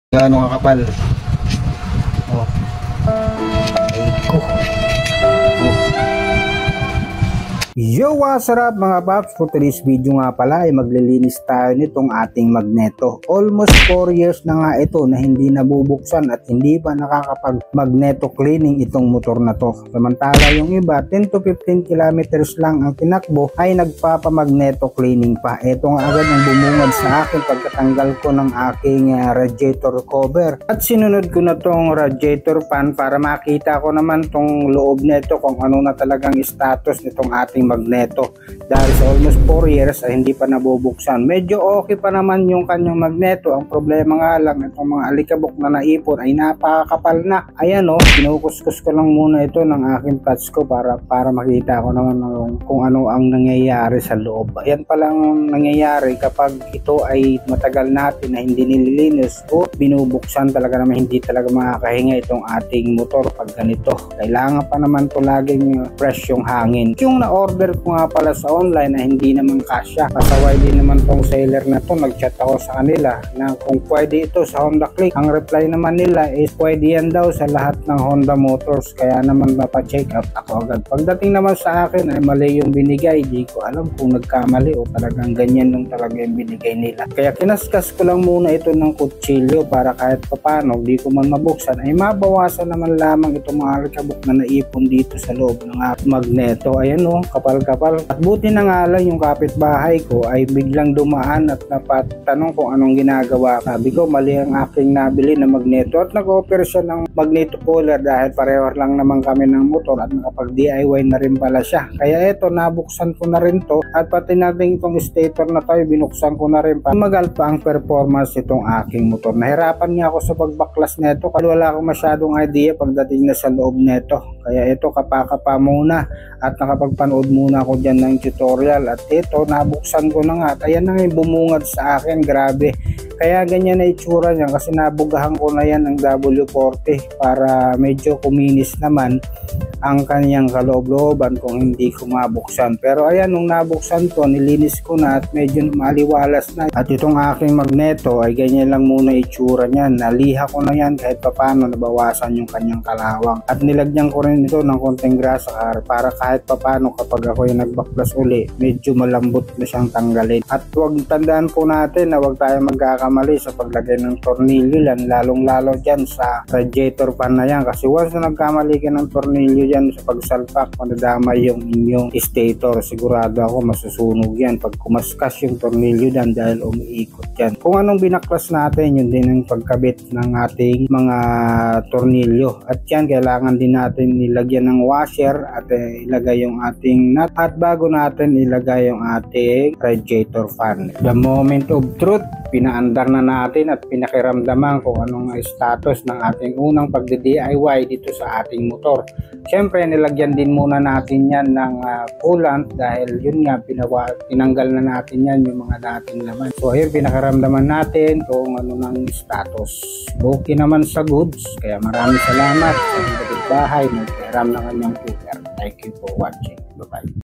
Gaano kakapal. Oh. Eko. Yo, what's up mga paps? For today's video nga pala ay maglilinis tayo nitong ating magneto. Almost 4 years na nga ito na hindi nabubuksan at hindi pa nakakapag magneto cleaning itong motor na to. Samantala yung iba 10 to 15 kilometers lang ang tinakbo ay nagpapamagneto cleaning pa. Ito nga agad ang bumungad sa akin pagkatanggal ko ng aking radiator cover. At sinunod ko na tong radiator fan para makita ko naman tong loob nito kung ano na talagang status nitong ating magneto. Dahil sa almost 4 years ay hindi pa nabubuksan. Medyo okay pa naman yung kanyang magneto. Ang problema nga lang itong mga alikabok na naipon ay napakakapal na. Ayan o, kinukuskus ko lang muna ito ng aking touch ko para makita ko naman kung ano ang nangyayari sa loob. Ayan palang nangyayari kapag ito ay matagal natin na hindi nililinis o binubuksan, talaga naman hindi talaga makakahinga itong ating motor pag ganito. Kailangan pa naman to laging fresh yung hangin. Yung na-order ko nga pala sa online na hindi naman kasya. Pasaway din naman tong seller na to. Nag-chat ako sa kanila na kung pwede ito sa Honda Click. Ang reply naman nila is pwede yan daw sa lahat ng Honda Motors. Kaya naman mapacheck out ako agad. Pagdating naman sa akin ay mali yung binigay. Di ko alam kung nagkamali o talagang ganyan nung talaga yung binigay nila. Kaya kinaskas ko lang muna ito ng kutsilyo para kahit papano di ko man mabuksan ay mabawasan naman lamang itong mga alikabok na naipon dito sa loob ng magneto. Ayan o, kapal-kapal. At buti na nga lang yung kapitbahay ko ay biglang dumaan at napatanong kung anong ginagawa. Sabi ko mali ang aking nabili na magneto at nag-offer siya ng magneto puller dahil pareho lang naman kami ng motor at nakapag DIY na rin pala siya. Kaya eto, nabuksan ko na rin to at pati natin itong stator na tayo binuksan ko na rin pa. Magal pa ang performance itong aking motor. Nahirapan nga ako sa pagbaklas neto kasi wala akong masyadong idea pagdating na sa loob neto. Kaya ito, kapakapa muna at nakapagpanood muna ako dyan ng tutorial at ito nabuksan ko na nga at ayan na nga bumungad sa akin. Grabe, kaya ganyan na itsura niya kasi nabugahan ko na yan ng W40 para medyo kuminis naman ang kanyang kaloob-looban kung hindi ko mabuksan. Pero ayan, nung nabuksan ko, nilinis ko na at medyo maliwalas na. At itong aking magneto ay ganyan lang muna itsura niyan. Naliha ko na yan kahit papano, nabawasan yung kanyang kalawang. At nilagyan ko rin ito ng konting grasa para kahit papano kapag ako yung nagbaklas uli, medyo malambot na siyang tanggalin. At huwag tandaan po natin na huwag tayo magkakamali sa paglagay ng tornilyo yan, lalong-lalo dyan sa radiator fan na yan. Kasi once na nagkamali ka ng tornilyo yan sa pagsalpak, madadamay yung inyong stator. Sigurado ako masusunog yan pag kumaskas yung tornilyo dyan dahil umiikot yan. Kung anong binaklas natin, yun din ang pagkabit ng ating mga tornilyo. At yan, kailangan din natin ilagyan ng washer at ilagay yung ating nut at bago natin ilagay yung ating radiator fan. The moment of truth, pinaandar na natin at pinakiramdaman kung anong status ng ating unang pagde-DIY dito sa ating motor. Siyempre, nilagyan din muna natin yan ng coolant dahil yun nga, tinanggal na natin yan yung mga dating laman. So here, pinakaramdaman natin kung ano ng status. Okay naman sa goods, kaya maraming salamat sa bahay, nagkiram ng kanyang cooler. Thank you for watching. Bye-bye.